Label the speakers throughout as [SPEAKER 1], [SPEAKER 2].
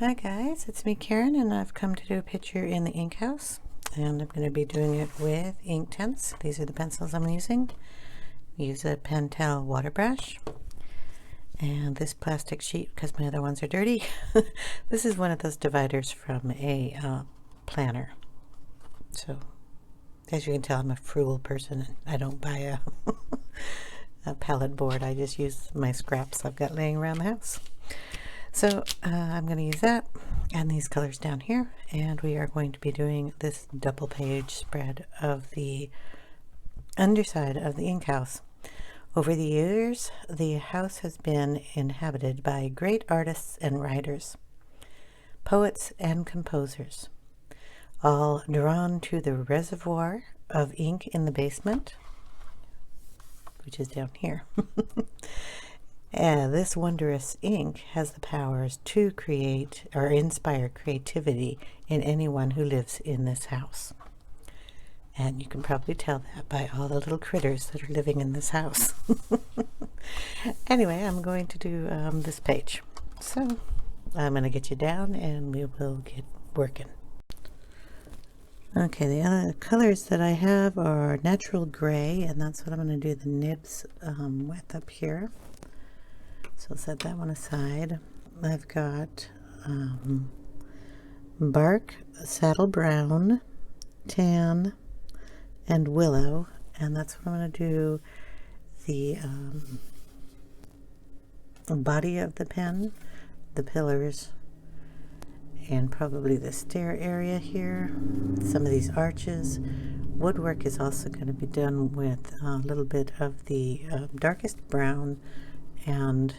[SPEAKER 1] Hi guys, it's me Karen, and I've come to do a picture in the ink house, and I'm going to be doing it with Inktense. These are the pencils I'm using. Use a Pentel water brush and this plastic sheet because my other ones are dirty. This is one of those dividers from a planner. So as you can tell, I'm a frugal person. I don't buy a palette board. I just use my scraps I've got laying around the house. So I'm going to use that and these colors down here, and we are going to be doing this double page spread of the underside of the ink house. Over the years, the house has been inhabited by great artists and writers, poets and composers, all drawn to the reservoir of ink in the basement, which is down here. And this wondrous ink has the powers to create or inspire creativity in anyone who lives in this house. And you can probably tell that by all the little critters that are living in this house. Anyway, I'm going to do this page. So I'm going to get you down and we will get working. Okay, the other colors that I have are natural gray, and that's what I'm going to do the nibs with up here. So I'll set that one aside. I've got bark, saddle brown, tan, and willow, and that's what I'm going to do the body of the pen, the pillars, and probably the stair area here, some of these arches. Woodwork is also going to be done with a little bit of the darkest brown and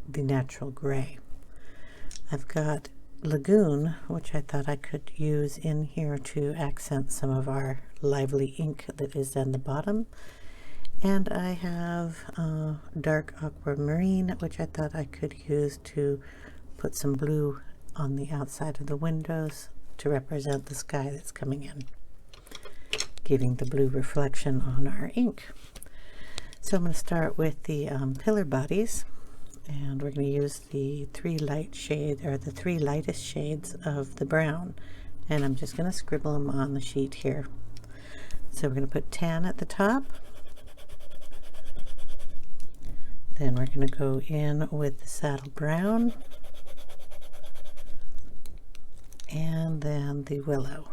[SPEAKER 1] the natural gray. I've got lagoon, which I thought I could use in here to accent some of our lively ink that is on the bottom. And I have dark aquamarine, which I thought I could use to put some blue on the outside of the windows to represent the sky that's coming in, giving the blue reflection on our ink. So I'm going to start with the pillar bodies, and we're going to use the three lightest shades of the brown, and I'm just going to scribble them on the sheet here. So we're going to put tan at the top, then we're going to go in with the saddle brown, and then the willow.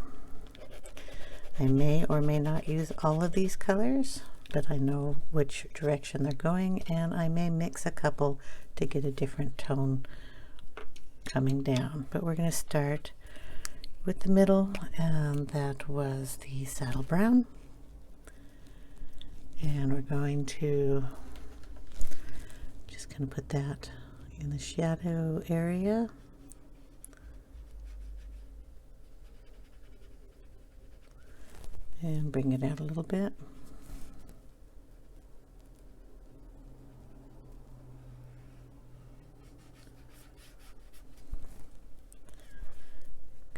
[SPEAKER 1] I may or may not use all of these colors, but I know which direction they're going, and I may mix a couple to get a different tone coming down. But we're going to start with the middle, and that was the saddle brown. And we're going to just kind of put that in the shadow area. And bring it out a little bit.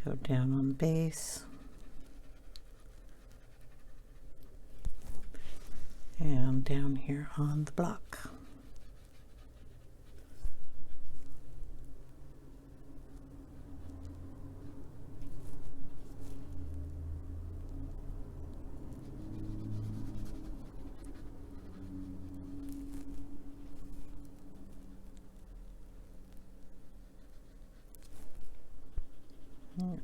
[SPEAKER 1] Go down on the base. And down here on the block.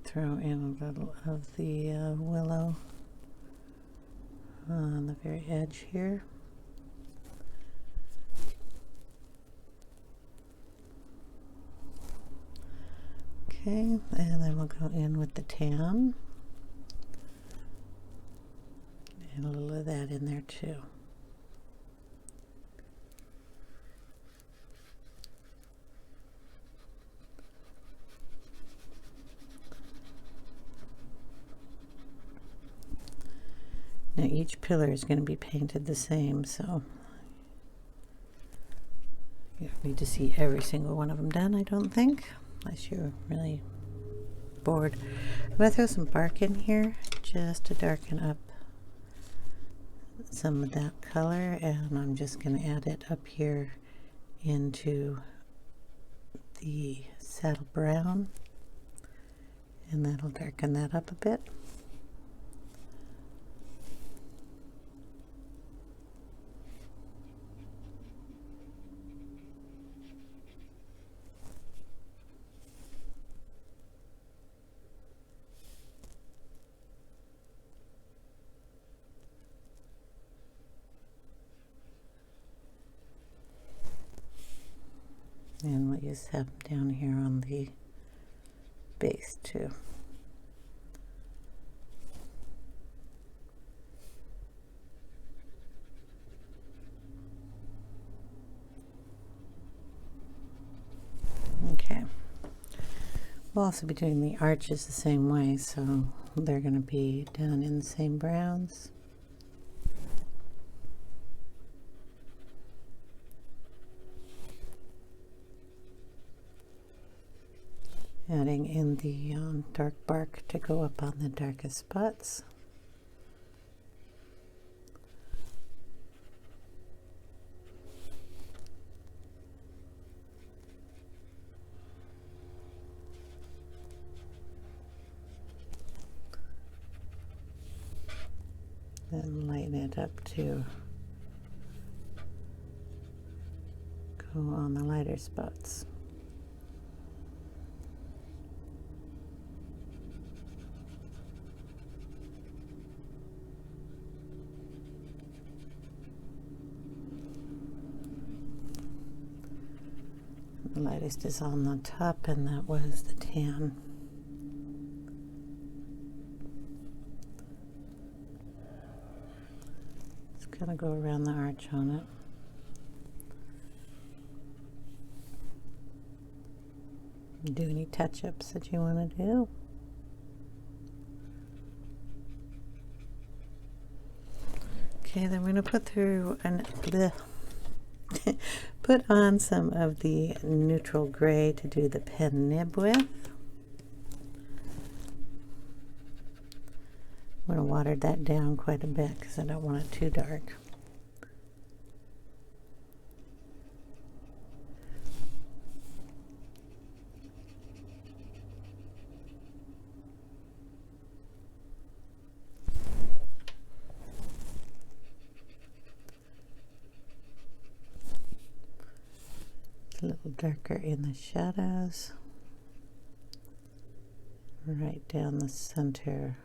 [SPEAKER 1] Throw in a little of the willow on the very edge here. Okay, and then we'll go in with the tan. And a little of that in there too. Now each pillar is going to be painted the same, so you don't need to see every single one of them done, I don't think, unless you're really board. I'm going to throw some bark in here just to darken up some of that color, and I'm just going to add it up here into the saddle brown, and that'll darken that up a bit. And we'll use them down here on the base too. Okay. We'll also be doing the arches the same way, so they're going to be done in the same browns. Adding in the dark bark to go up on the darkest spots. Then lighten it up to go on the lighter spots. The lightest is on the top, and that was the tan. It's gonna go around the arch on it. Do any touch-ups that you want to do? Okay, then we're gonna put through put on some of the neutral gray to do the pen nib with. I'm going to water that down quite a bit because I don't want it too dark. A little darker in the shadows, right down the center,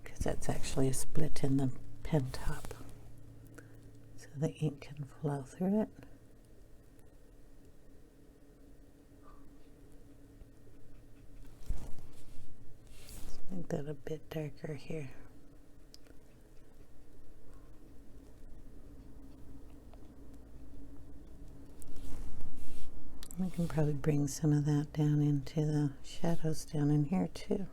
[SPEAKER 1] because that's actually a split in the pen top, so the ink can flow through it. Let's make that a bit darker here. We can probably bring some of that down into the shadows down in here too.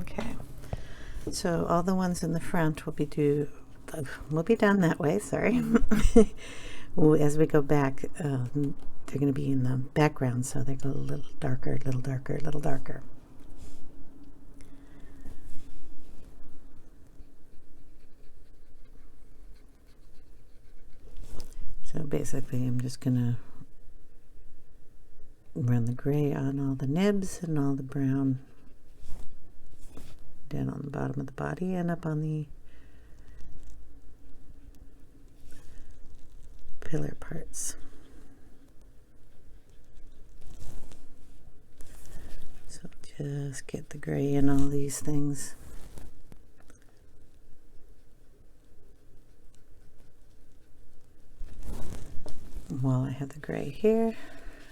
[SPEAKER 1] Okay, so all the ones in the front will be done that way, sorry. As we go back, they're going to be in the background, so they go a little darker, a little darker, a little darker. So basically I'm just going to run the gray on all the nibs and all the brown down on the bottom of the body and up on the pillar parts. So just get the gray in all these things. While I have the gray here,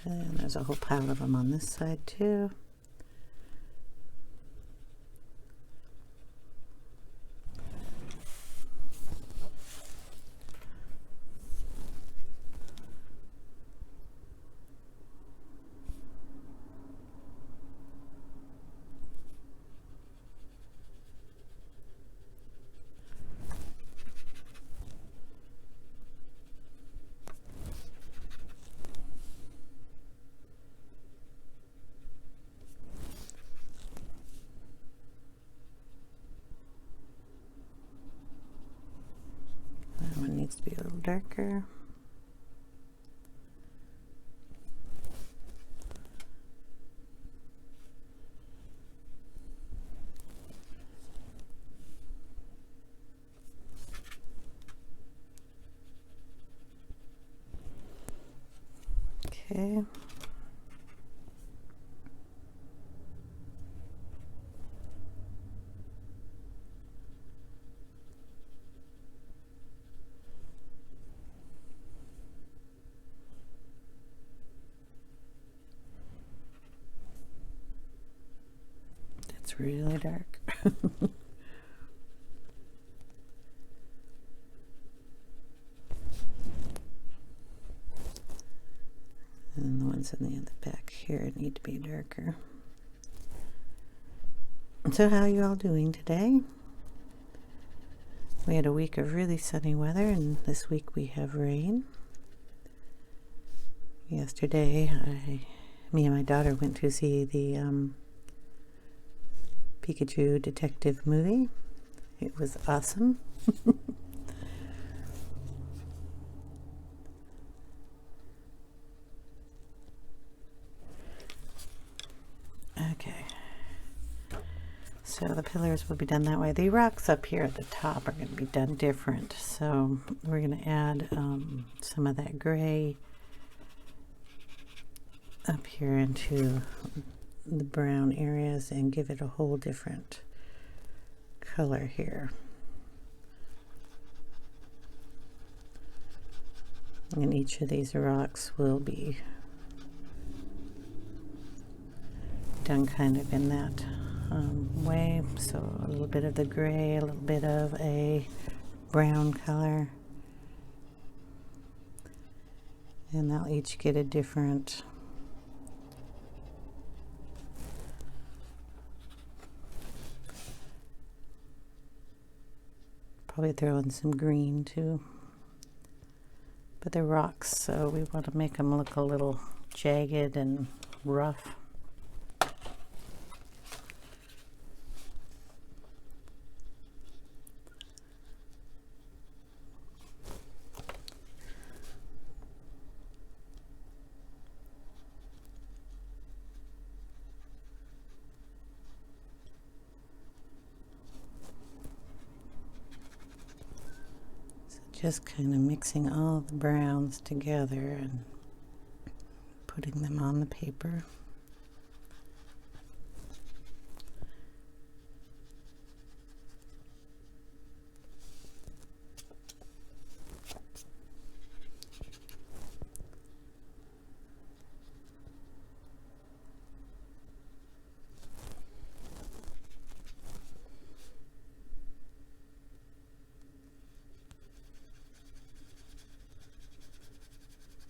[SPEAKER 1] and there's a whole pile of them on this side too. darker. Okay. It's really dark. And the ones in the back here need to be darker. So how are you all doing today? We had a week of really sunny weather, and this week we have rain. Yesterday, me and my daughter went to see the Pikachu detective movie. It was awesome. Okay. So the pillars will be done that way. The rocks up here at the top are going to be done different. So we're going to add some of that gray up here into the brown areas and give it a whole different color here. And each of these rocks will be done kind of in that way. So a little bit of the gray, a little bit of a brown color, and they'll each get a different probably throw in some green too. But they're rocks, so we want to make them look a little jagged and rough. Just kind of mixing all the browns together and putting them on the paper.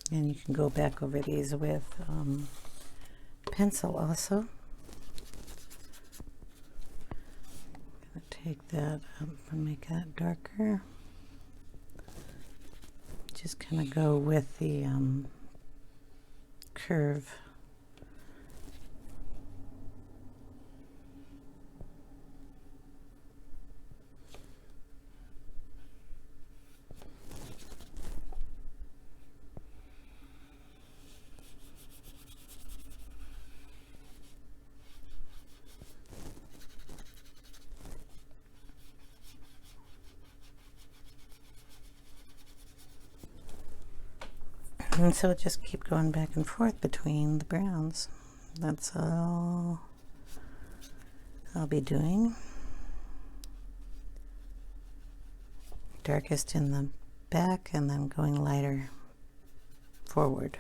[SPEAKER 1] And you can go back over these with pencil also. I'm going to take that up and make that darker. Just kind of go with the curve. And so just keep going back and forth between the browns. That's all I'll be doing. Darkest in the back and then going lighter forward.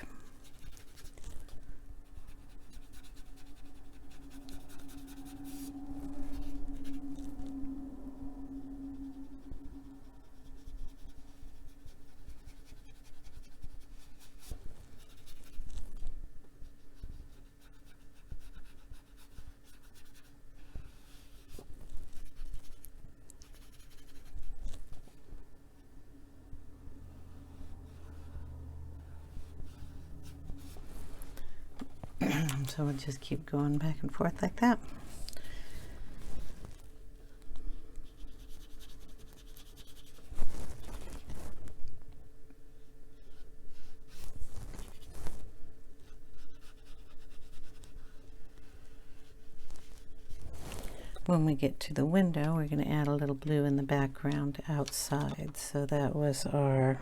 [SPEAKER 1] So we'll just keep going back and forth like that. when we get to the window, we're going to add a little blue in the background outside. So that was our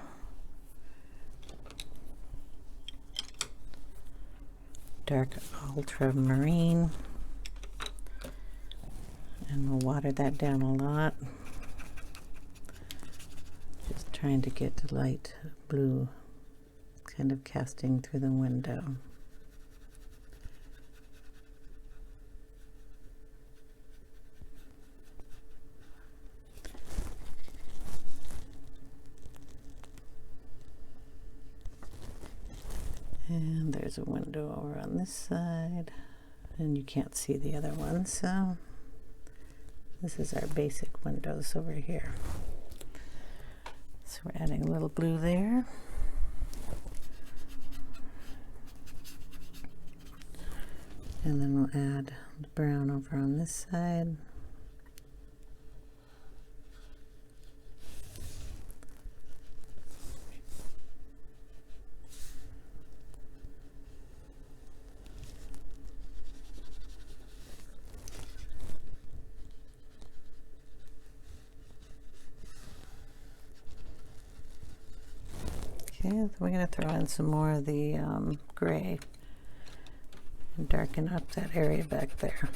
[SPEAKER 1] dark ultramarine, and we'll water that down a lot. Just trying to get the light blue kind of casting through the window. And there's a window over on this side, and you can't see the other one, so this is our basic windows over here. So we're adding a little blue there. And then we'll add the brown over on this side. Okay, we're going to throw in some more of the gray and darken up that area back there.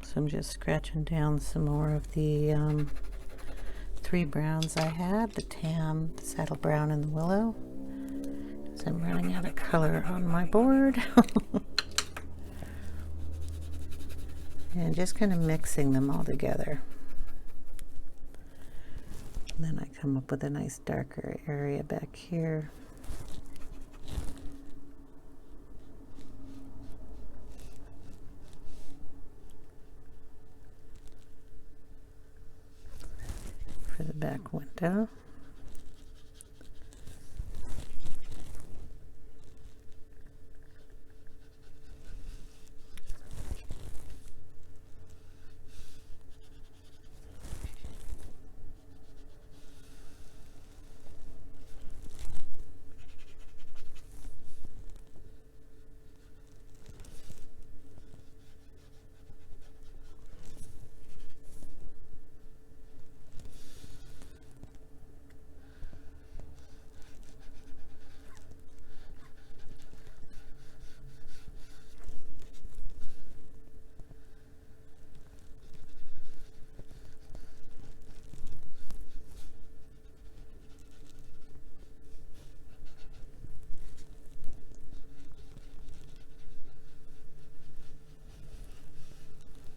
[SPEAKER 1] So I'm just scratching down some more of the 3 browns I had, the tan, the saddle brown, and the willow. So I'm running out of color on my board. And just kind of mixing them all together. And then I come up with a nice darker area back here. For the back window.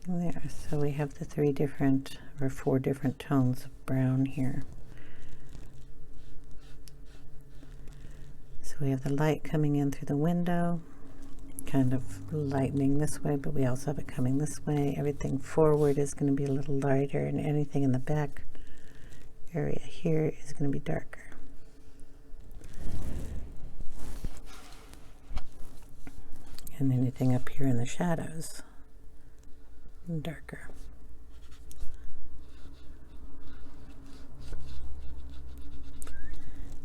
[SPEAKER 1] There, so we have the 3 different or 4 different tones of brown here. So we have the light coming in through the window, kind of lightening this way, but we also have it coming this way. Everything forward is going to be a little lighter, and anything in the back area here is going to be darker. And anything up here in the shadows, darker.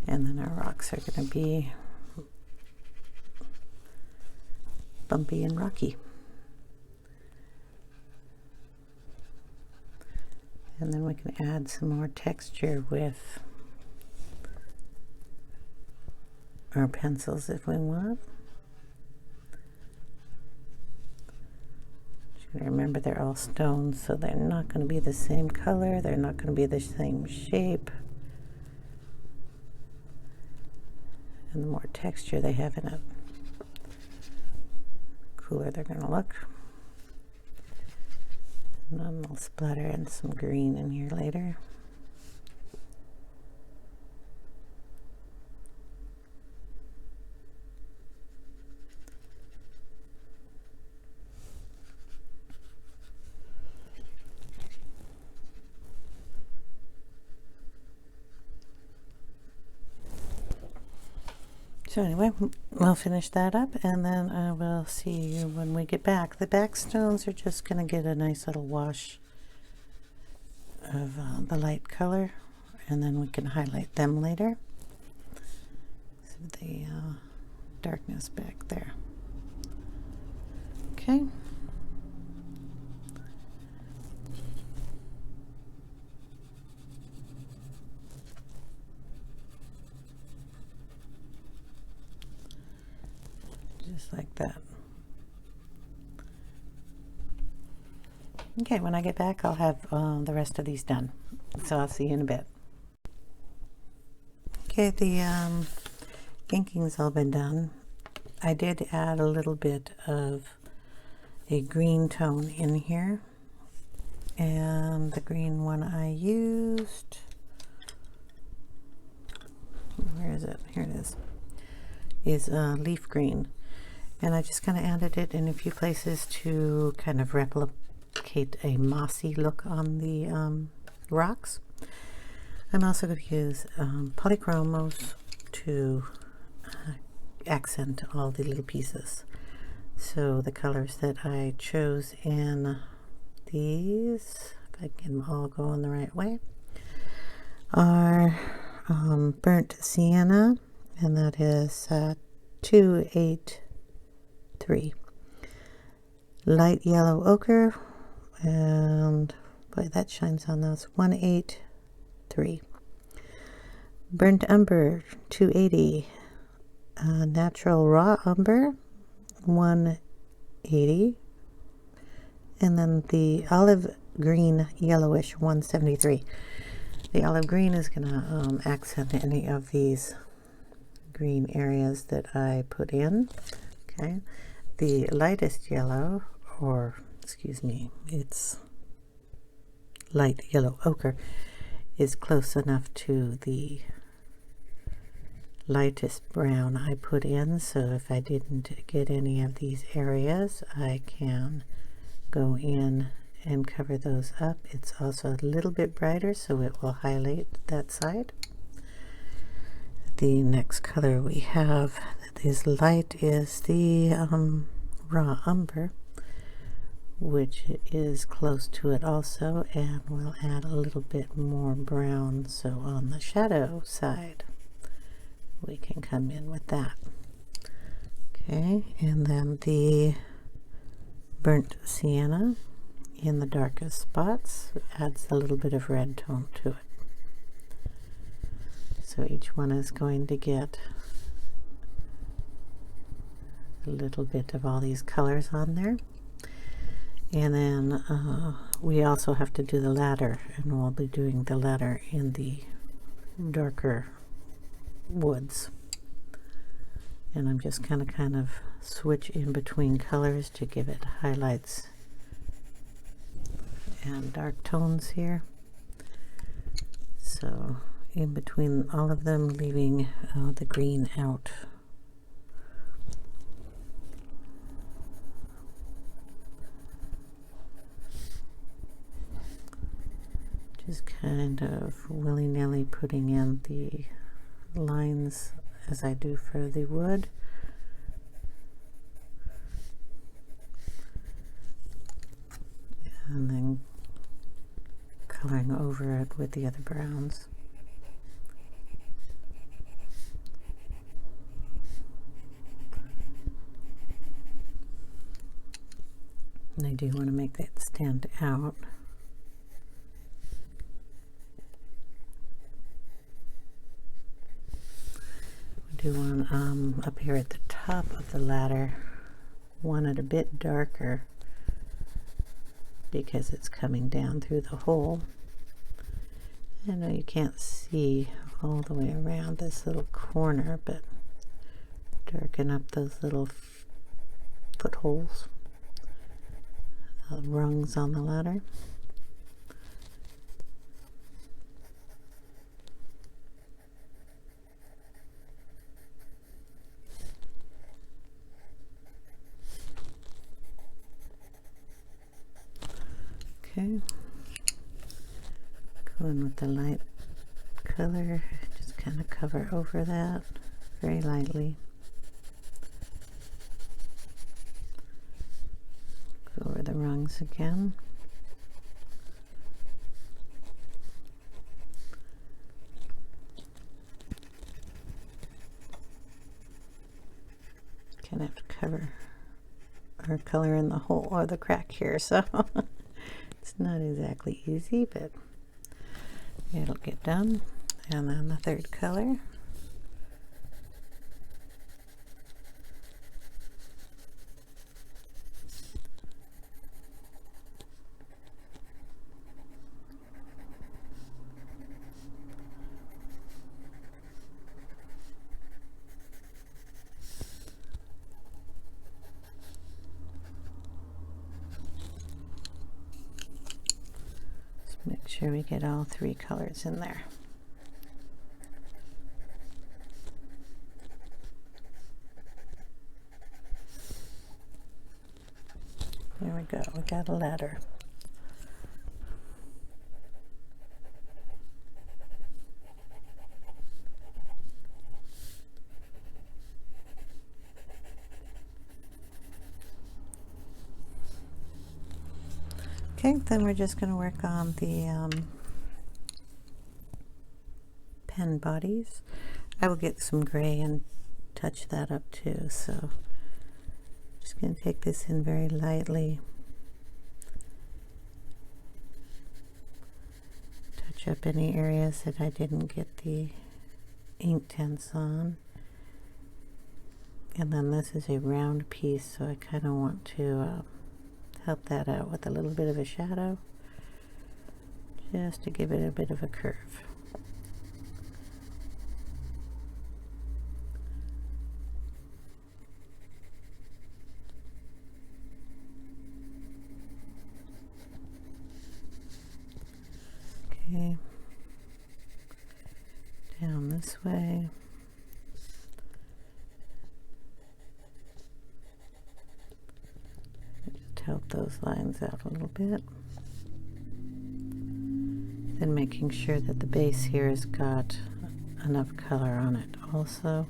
[SPEAKER 1] And then our rocks are going to be bumpy and rocky. And then we can add some more texture with our pencils if we want. Remember, they're all stones, so they're not going to be the same color, they're not going to be the same shape, and the more texture they have in it, the cooler they're going to look. And then we'll splatter in some green in here later. So anyway, we'll finish that up, and then I will see you when we get back. The back stones are just going to get a nice little wash of the light color, and then we can highlight them later. So the darkness back there. Okay, just like that. Okay, when I get back, I'll have the rest of these done. So I'll see you in a bit. Okay, the inking's all been done. I did add a little bit of a green tone in here. And the green one I used, where is it? Here it is leaf green. And I just kind of added it in a few places to kind of replicate a mossy look on the rocks. I'm also going to use Polychromos to accent all the little pieces. So the colors that I chose in these, if I get them all going the right way, are burnt sienna, and that is 283. Light yellow ochre, and boy, that shines on those, 183. Burnt umber, 280. Natural raw umber, 180. And then the olive green yellowish, 173. The olive green is going to accent any of these green areas that I put in. Okay. The lightest yellow, or excuse me, it's light yellow ochre, is close enough to the lightest brown I put in. So if I didn't get any of these areas, I can go in and cover those up. It's also a little bit brighter, so it will highlight that side. The next color we have that is light is the raw umber, which is close to it also, and we'll add a little bit more brown, so on the shadow side we can come in with that. Okay, and then the burnt sienna in the darkest spots adds a little bit of red tone to it. So each one is going to get a little bit of all these colors on there. And then we also have to do the ladder, and we'll be doing the ladder in the darker woods. And I'm just kind of switch in between colors to give it highlights and dark tones here. So in between all of them, leaving the green out. Just kind of willy-nilly putting in the lines as I do for the wood. And then coloring over it with the other browns. And I do want to make that stand out. Do one up here at the top of the ladder, want it a bit darker because it's coming down through the hole. I know you can't see all the way around this little corner, but darken up those little footholes, rungs on the ladder. Okay, go in with the light color, just kind of cover over that very lightly. Go over the rungs again. Kind of have to cover or color in the hole or the crack here, so it's not exactly easy, but it'll get done. And then the third color. sure we get all three colors in there. There we go, we got a ladder. Okay, then we're just going to work on the pen bodies. I will get some gray and touch that up too, so just going to take this in very lightly. Touch up any areas that I didn't get the Inktense on. And then this is a round piece, so I kind of want to help that out with a little bit of a shadow, just to give it a bit of a curve. Okay, down this way. Help those lines out a little bit. Then making sure that the base here has got enough color on it also.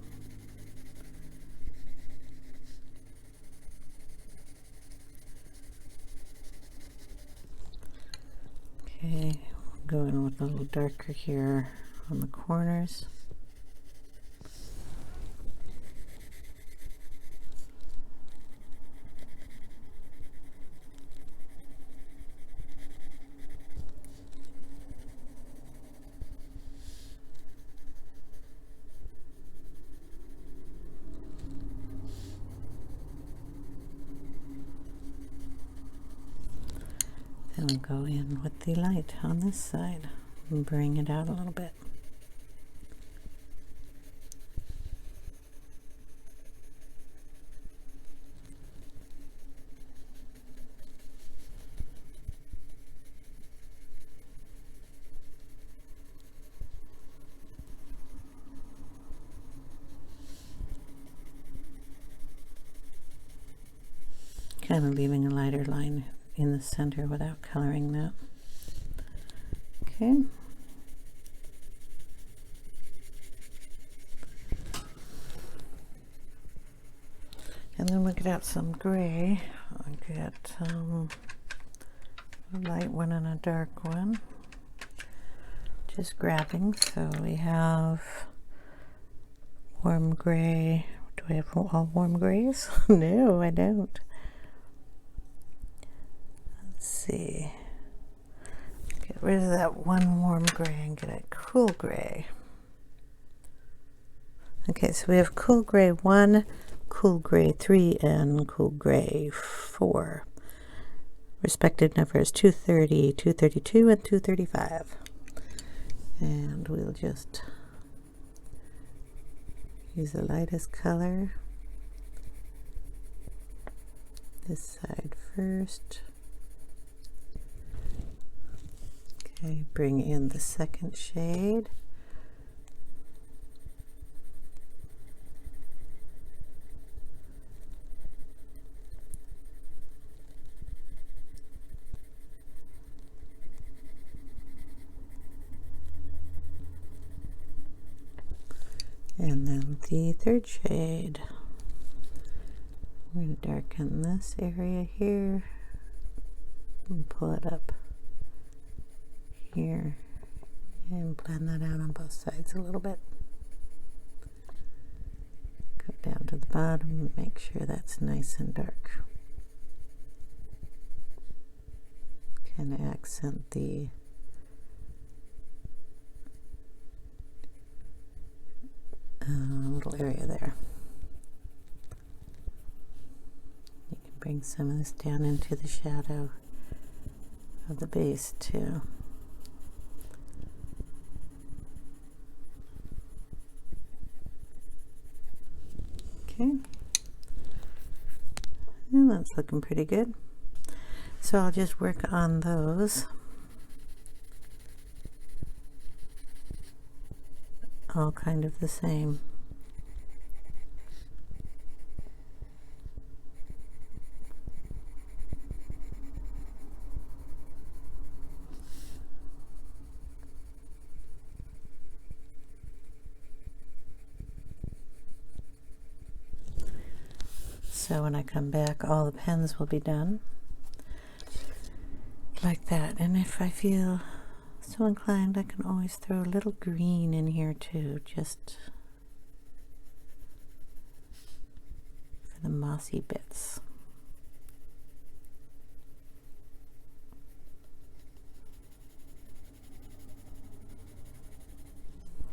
[SPEAKER 1] Okay, going with a little darker here on the corners. Then we'll go in with the light on this side and bring it out a little bit. Kind of leaving a lighter line in the center without coloring that. Okay. And then we'll get out some gray. I'll get a light one and a dark one. Just grabbing. So we have warm gray. Do I have all warm grays? No, I don't. See, get rid of that one warm gray and get a cool gray. Okay, so we have cool gray 1, cool gray 3, and cool gray 4. Respective numbers 230, 232, and 235. And we'll just use the lightest color. This side first. Okay, bring in the second shade. And then the third shade. We're going to darken this area here and pull it up here and blend that out on both sides a little bit. Go down to the bottom and make sure that's nice and dark. Kind of accent the little area there. You can bring some of this down into the shadow of the base too. Okay, and that's looking pretty good. So I'll just work on those all kind of the same. So when I come back, all the pens will be done like that. And if I feel so inclined, I can always throw a little green in here too, just for the mossy bits.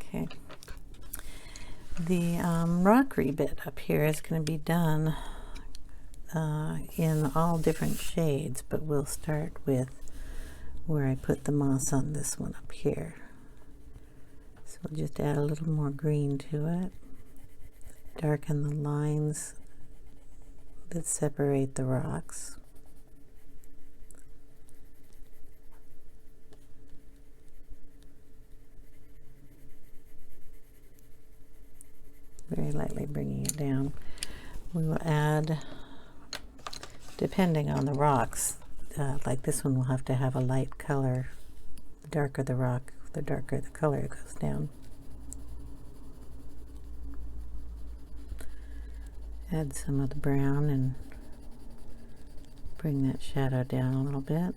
[SPEAKER 1] Okay. The rockery bit up here is going to be done in all different shades, but we'll start with where I put the moss on this one up here. So we'll just add a little more green to it, darken the lines that separate the rocks. Very lightly bringing it down. We will add, depending on the rocks, like this one will have to have a light color. The darker the rock, the darker the color goes down. Add some of the brown and bring that shadow down a little bit.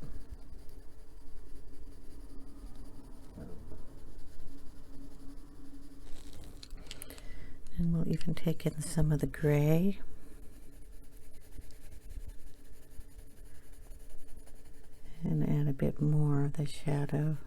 [SPEAKER 1] And we'll even take in some of the gray. And add a bit more of the shadow.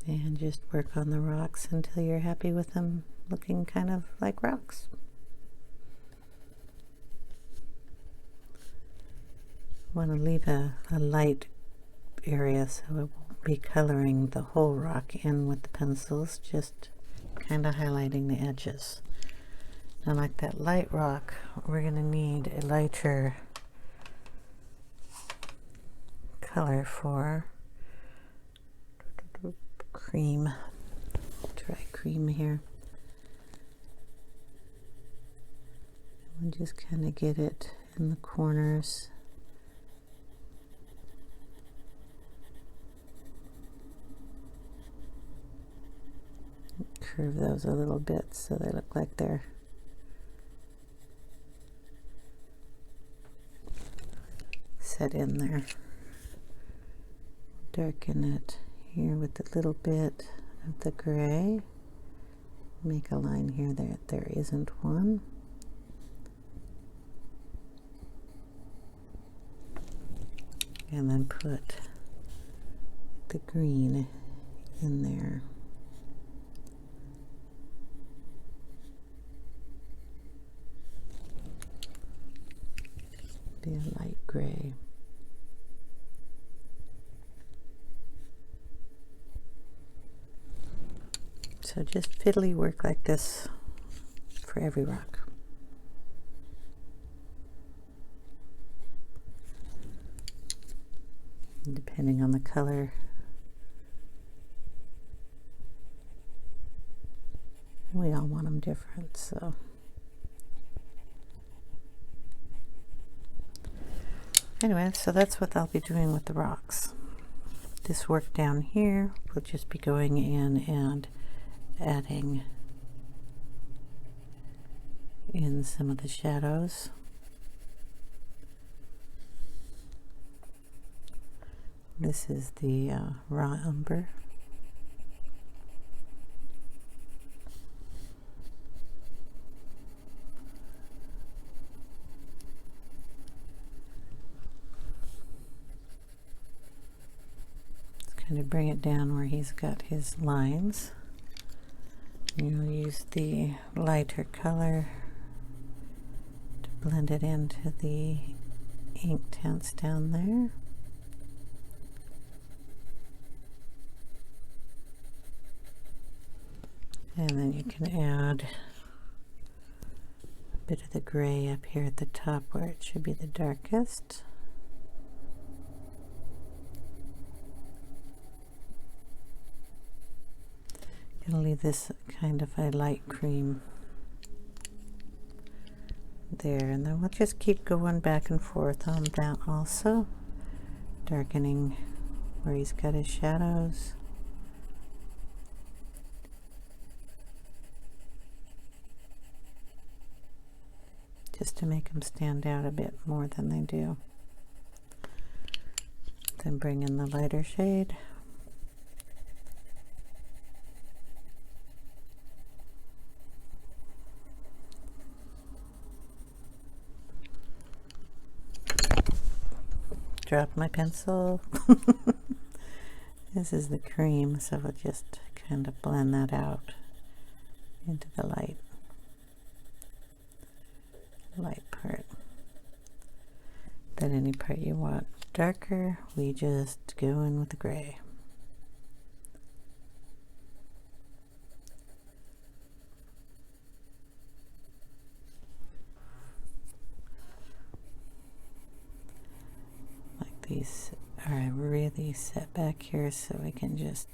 [SPEAKER 1] And just work on the rocks until you're happy with them looking kind of like rocks. Want to leave a light area so it won't be coloring the whole rock in with the pencils, just kind of highlighting the edges. Now, like that light rock, we're going to need a lighter color for cream. Try cream here. We'll just kind of get it in the corners. Curve those a little bit so they look like they're set in there. Darken it here with a little bit of the gray. Make a line here that there isn't one. And then put the green in there. Be a light gray. So just fiddly work like this for every rock. And depending on the color, we all want them different, so. Anyway, so that's what I'll be doing with the rocks. This work down here will just be going in and adding in some of the shadows. This is the raw umber. Kind of bring it down where he's got his lines. You'll use the lighter color to blend it into the Inktense down there. And then you can add bit of the gray up here at the top where it should be the darkest. Gonna leave this kind of a light cream there, and then we'll just keep going back and forth on that also, darkening where he's got his shadows. Just to make them stand out a bit more than they do. Then bring in the lighter shade. Drop my pencil. This is the cream, so we'll just kind of blend that out into the light part. Then any part you want darker, we just go in with the gray. These are really set back here, so we can just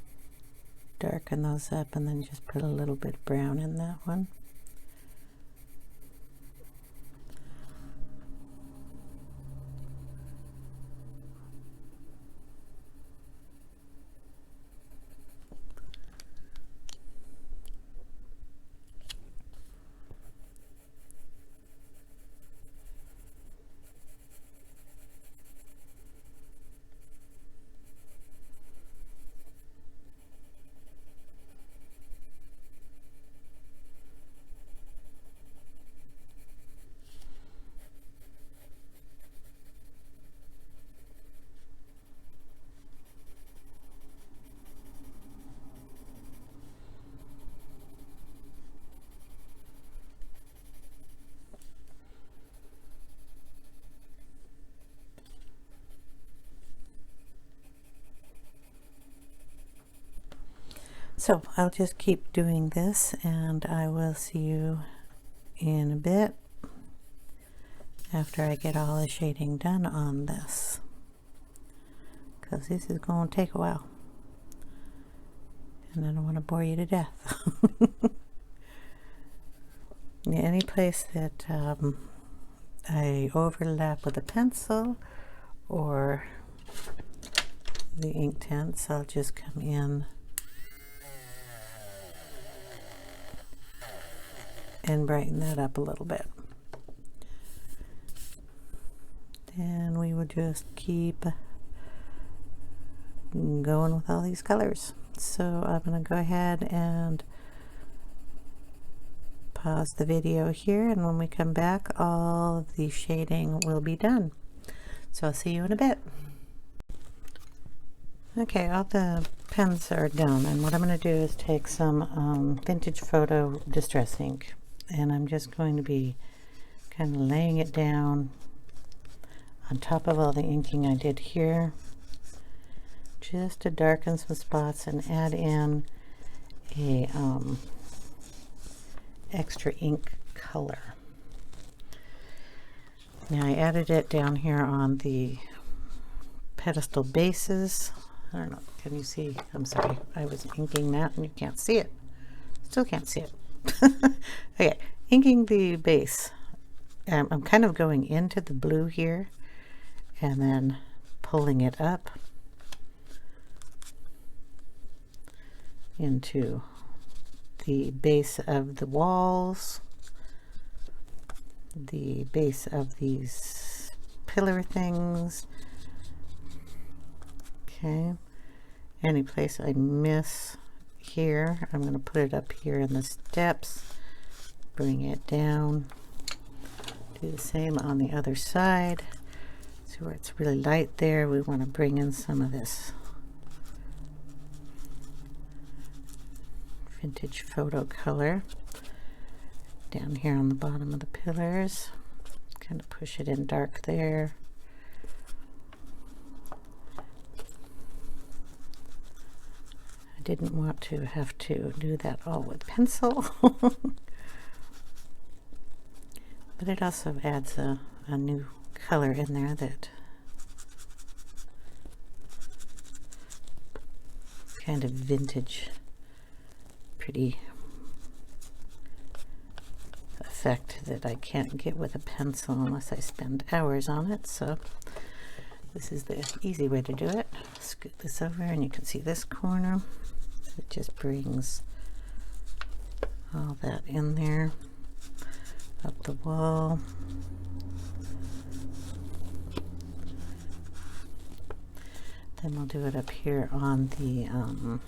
[SPEAKER 1] darken those up and then just put a little bit of brown in that one. So I'll just keep doing this, and I will see you in a bit after I get all the shading done on this, because this is going to take a while and I don't want to bore you to death. Yeah, any place that I overlap with a pencil or the Inktense, I'll just come in and brighten that up a little bit. And we will just keep going with all these colors. So I'm going to go ahead and pause the video here, and when we come back, all of the shading will be done. So I'll see you in a bit. Okay, all the pens are done, and what I'm going to do is take some vintage photo distress ink, and I'm just going to be kind of laying it down on top of all the inking I did here, just to darken some spots and add in a extra ink color. Now I added it down here on the pedestal bases. I don't know, can you see? I'm sorry, I was inking that and you can't see it. Still can't see it. Okay, inking the base. I'm kind of going into the blue here and then pulling it up into the base of the walls, the base of these pillar things. Okay, any place I miss here, I'm going to put it up here in the steps, bring it down, do the same on the other side. So where it's really light there, we want to bring in some of this vintage photo color down here on the bottom of the pillars. Kind of push it in dark there. I didn't want to have to do that all with pencil. but it also adds a new color in there that kind of vintage, pretty effect that I can't get with a pencil unless I spend hours on it. So this is the easy way to do it. Scoot this over and you can see this corner. It just brings all that in there, up the wall. Then we'll do it up here on the, I don't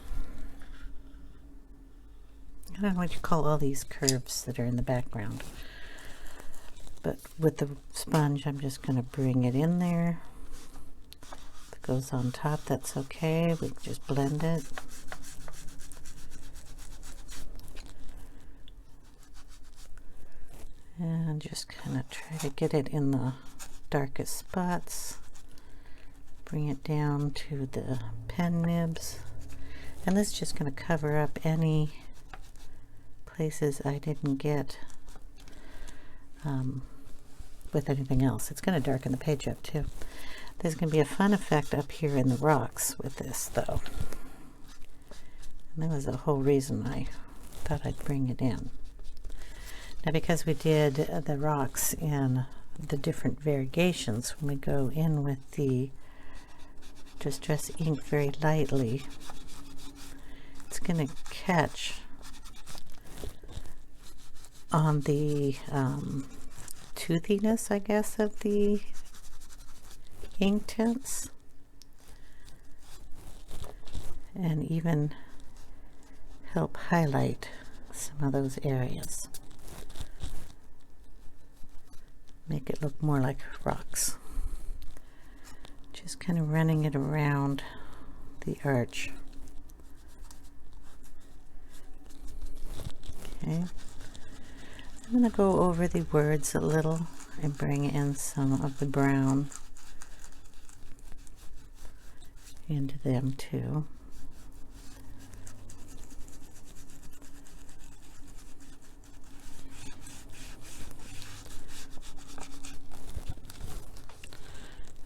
[SPEAKER 1] know what you call all these curves that are in the background. But with the sponge, I'm just going to bring it in there. If it goes on top, that's okay. We just blend it. And just kind of try to get it in the darkest spots. Bring it down to the pen nibs. And this is just going to cover up any places I didn't get with anything else. It's going to darken the page up too. There's going to be a fun effect up here in the rocks with this though. And that was the whole reason I thought I'd bring it in. Now because we did the rocks in the different variegations, when we go in with the Distress ink very lightly, it's going to catch on the toothiness, I guess, of the Inktense, and even help highlight some of those areas. Make it look more like rocks. Just kind of running it around the arch. Okay. I'm going to go over the words a little and bring in some of the brown into them too.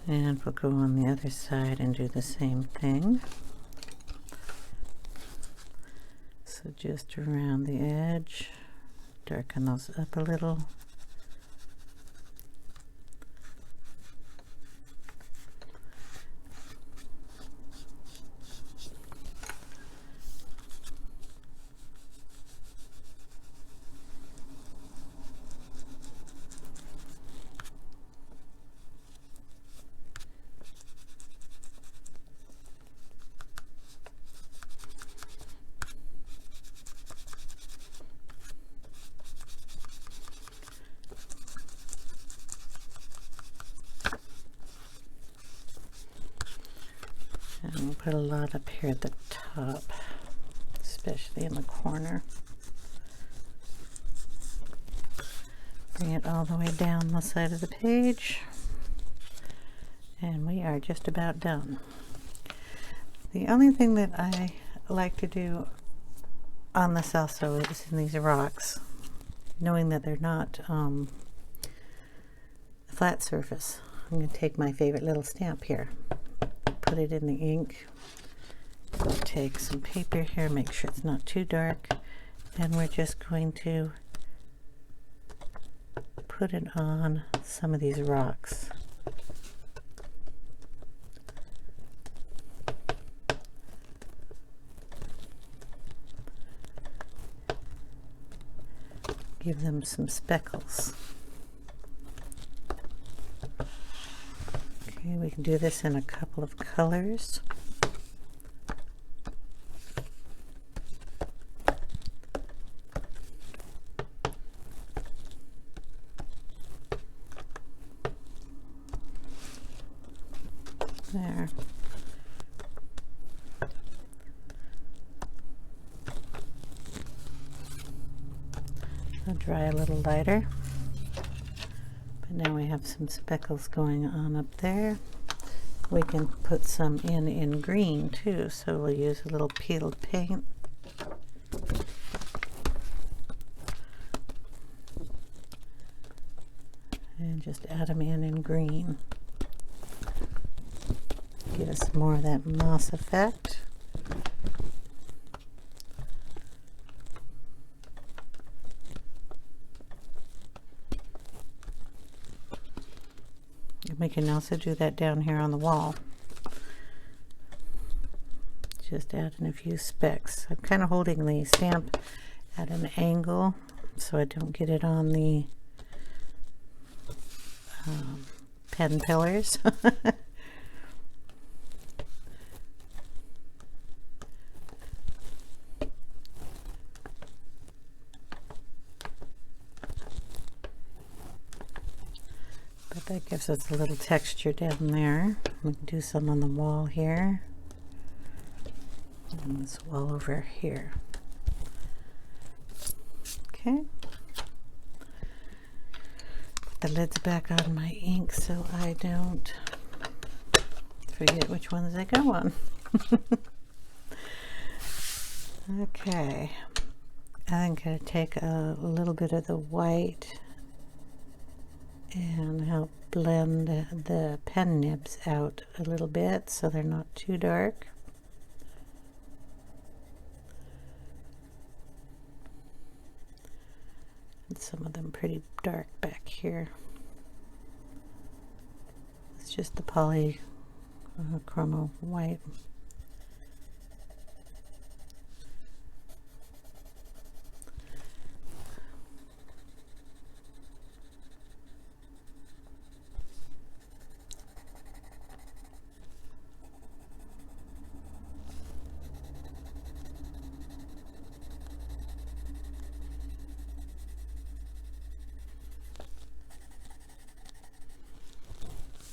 [SPEAKER 1] And we'll go on the other side and do the same thing. So just around the edge, darken those up a little. And we'll put a lot up here at the top, especially in the corner. Bring it all the way down the side of the page. And we are just about done. The only thing that I like to do on this also is in these rocks, knowing that they're not a flat surface. I'm going to take my favorite little stamp here, put it in the ink, take some paper here, make sure it's not too dark, and we're just going to put it on some of these rocks. Give them some speckles. Okay, we can do this in a couple of colors. There. I'll dry a little lighter, but now we have some speckles going on up there. We can put some in green too, so we'll use a little peeled paint. and just add them in green. Give us more of that moss effect. And we can also do that down here on the wall. Just adding a few specks. I'm kind of holding the stamp at an angle so I don't get it on the pen pillars. But that gives us a little texture down there. We can do some on the wall here. And this wall over here. Okay. Put the lids back on my ink so I don't forget which ones I go on. Okay. I'm going to take a little bit of the white and help blend the pen nibs out a little bit so they're not too dark. And some of them pretty dark back here. It's just the Polychromos white.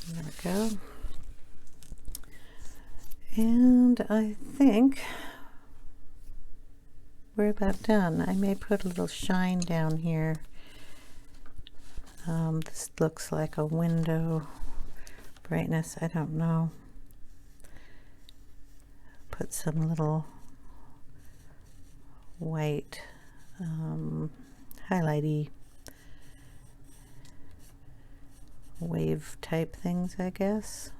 [SPEAKER 1] There we go. And I think we're about done. I may put a little shine down here. This looks like a window brightness. I don't know. Put some little white highlighty wave type things, I guess,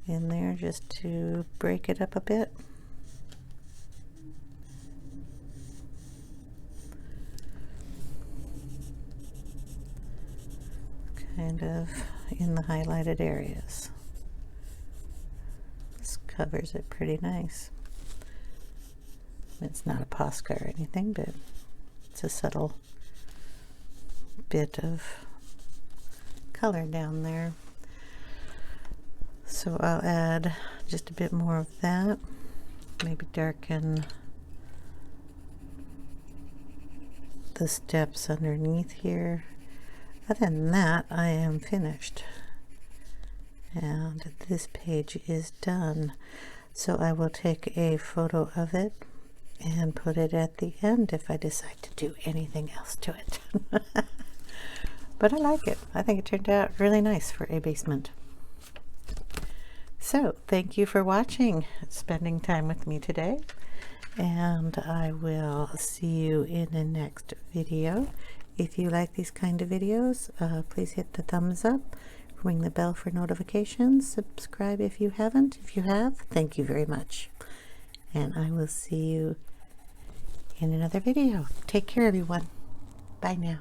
[SPEAKER 1] in there just to break it up a bit. Kind of in the highlighted areas. This covers it pretty nice. It's not a Posca or anything, but it's a subtle bit of color down there. So I'll add just a bit more of that, maybe darken the steps underneath here. Other than that, I am finished and this page is done. So I will take a photo of it and put it at the end if I decide to do anything else to it. But I like it. I think it turned out really nice for a basement. So thank you for watching, spending time with me today, and I will see you in the next video. If you like these kind of videos, please hit the thumbs up, ring the bell for notifications, subscribe if you haven't. If you have, thank you very much. And I will see you in another video. Take care, everyone. Bye now.